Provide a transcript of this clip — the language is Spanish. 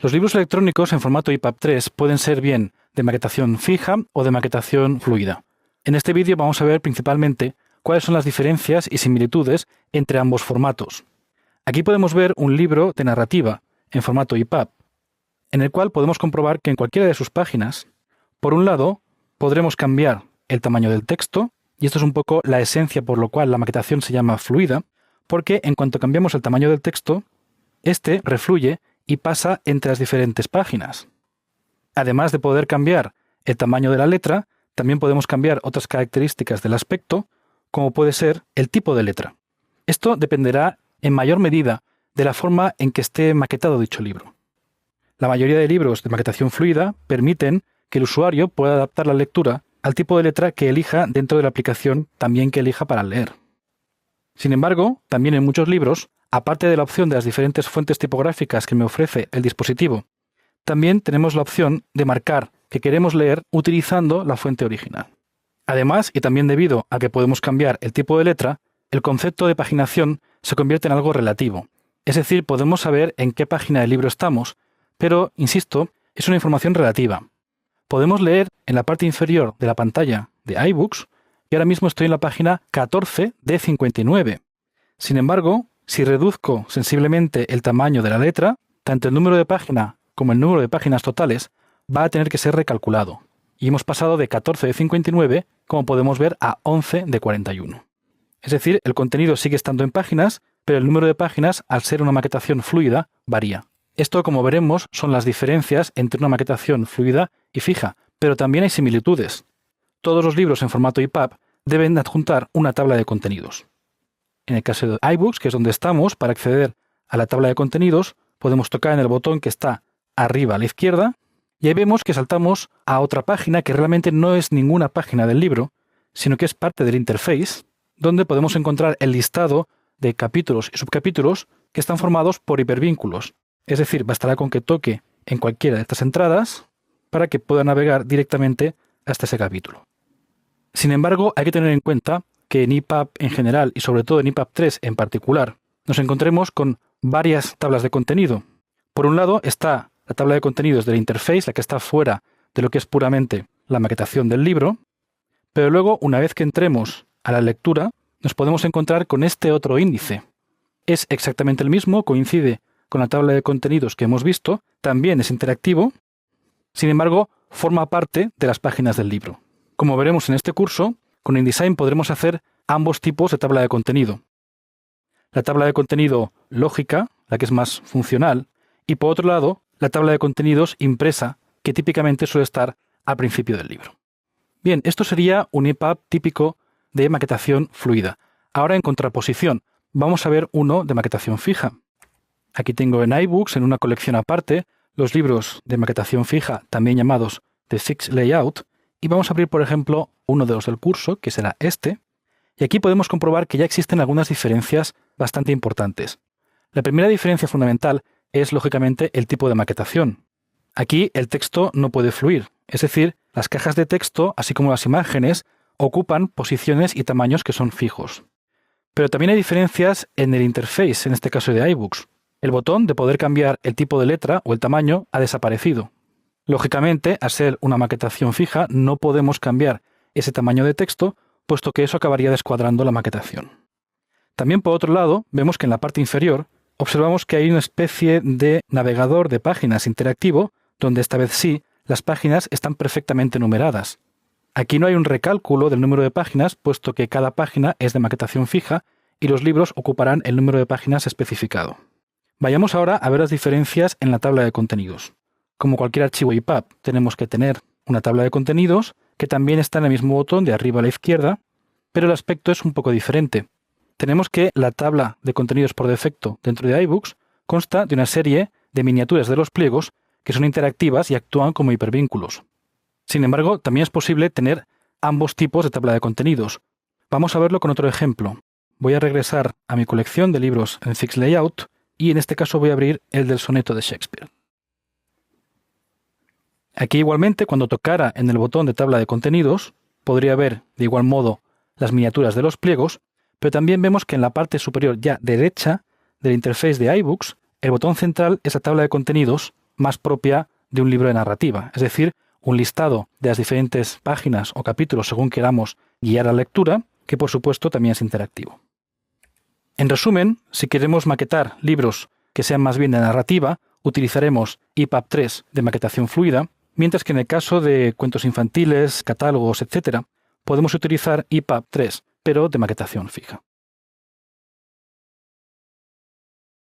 Los libros electrónicos en formato EPUB 3 pueden ser bien de maquetación fija o de maquetación fluida. En este vídeo vamos a ver principalmente cuáles son las diferencias y similitudes entre ambos formatos. Aquí podemos ver un libro de narrativa en formato EPUB, en el cual podemos comprobar que en cualquiera de sus páginas, por un lado, podremos cambiar el tamaño del texto, y esto es un poco la esencia por lo cual la maquetación se llama fluida, porque en cuanto cambiamos el tamaño del texto, este refluye y pasa entre las diferentes páginas. Además de poder cambiar el tamaño de la letra, también podemos cambiar otras características del aspecto, como puede ser el tipo de letra. Esto dependerá en mayor medida de la forma en que esté maquetado dicho libro. La mayoría de libros de maquetación fluida permiten que el usuario pueda adaptar la lectura al tipo de letra que elija dentro de la aplicación también que elija para leer. Sin embargo, también en muchos libros, aparte de la opción de las diferentes fuentes tipográficas que me ofrece el dispositivo, también tenemos la opción de marcar que queremos leer utilizando la fuente original. Además, y también debido a que podemos cambiar el tipo de letra, el concepto de paginación se convierte en algo relativo. Es decir, podemos saber en qué página del libro estamos, pero, insisto, es una información relativa. Podemos leer en la parte inferior de la pantalla de iBooks, y ahora mismo estoy en la página 14 de 59. Sin embargo, si reduzco sensiblemente el tamaño de la letra, tanto el número de página como el número de páginas totales va a tener que ser recalculado. Y hemos pasado de 14 de 59, como podemos ver, a 11 de 41. Es decir, el contenido sigue estando en páginas, pero el número de páginas, al ser una maquetación fluida, varía. Esto, como veremos, son las diferencias entre una maquetación fluida y fija, pero también hay similitudes. Todos los libros en formato EPUB deben adjuntar una tabla de contenidos. En el caso de iBooks, que es donde estamos, para acceder a la tabla de contenidos, podemos tocar en el botón que está arriba a la izquierda, y ahí vemos que saltamos a otra página que realmente no es ninguna página del libro, sino que es parte del interface, donde podemos encontrar el listado de capítulos y subcapítulos que están formados por hipervínculos. Es decir, bastará con que toque en cualquiera de estas entradas para que pueda navegar directamente hasta ese capítulo. Sin embargo, hay que tener en cuenta que en EPUB en general y sobre todo en EPUB 3 en particular, nos encontremos con varias tablas de contenido. Por un lado está la tabla de contenidos del interface, la que está fuera de lo que es puramente la maquetación del libro, pero luego, una vez que entremos a la lectura, nos podemos encontrar con este otro índice. Es exactamente el mismo, coincide con la tabla de contenidos que hemos visto, también es interactivo, sin embargo, forma parte de las páginas del libro. Como veremos en este curso, con InDesign podremos hacer ambos tipos de tabla de contenido. La tabla de contenido lógica, la que es más funcional, y por otro lado, la tabla de contenidos impresa, que típicamente suele estar al principio del libro. Bien, esto sería un EPUB típico de maquetación fluida. Ahora, en contraposición, vamos a ver uno de maquetación fija. Aquí tengo en iBooks, en una colección aparte, los libros de maquetación fija, también llamados de Fixed Layout, y vamos a abrir, por ejemplo, uno de los del curso, que será este, y aquí podemos comprobar que ya existen algunas diferencias bastante importantes. La primera diferencia fundamental es, lógicamente, el tipo de maquetación. Aquí el texto no puede fluir, es decir, las cajas de texto, así como las imágenes, ocupan posiciones y tamaños que son fijos. Pero también hay diferencias en el interface, en este caso de iBooks. El botón de poder cambiar el tipo de letra o el tamaño ha desaparecido. Lógicamente, al ser una maquetación fija, no podemos cambiar ese tamaño de texto, puesto que eso acabaría descuadrando la maquetación. También, por otro lado, vemos que en la parte inferior observamos que hay una especie de navegador de páginas interactivo, donde esta vez sí, las páginas están perfectamente numeradas. Aquí no hay un recálculo del número de páginas, puesto que cada página es de maquetación fija y los libros ocuparán el número de páginas especificado. Vayamos ahora a ver las diferencias en la tabla de contenidos. Como cualquier archivo EPUB, tenemos que tener una tabla de contenidos que también está en el mismo botón de arriba a la izquierda, pero el aspecto es un poco diferente. Tenemos que la tabla de contenidos por defecto dentro de iBooks consta de una serie de miniaturas de los pliegos que son interactivas y actúan como hipervínculos. Sin embargo, también es posible tener ambos tipos de tabla de contenidos. Vamos a verlo con otro ejemplo. Voy a regresar a mi colección de libros en Fixed Layout y en este caso voy a abrir el del soneto de Shakespeare. Aquí igualmente, cuando tocara en el botón de tabla de contenidos, podría ver de igual modo las miniaturas de los pliegos, pero también vemos que en la parte superior ya derecha del interface de iBooks, el botón central es la tabla de contenidos más propia de un libro de narrativa, es decir, un listado de las diferentes páginas o capítulos según queramos guiar la lectura, que por supuesto también es interactivo. En resumen, si queremos maquetar libros que sean más bien de narrativa, utilizaremos EPUB 3 de maquetación fluida, mientras que en el caso de cuentos infantiles, catálogos, etc., podemos utilizar EPUB 3, pero de maquetación fija.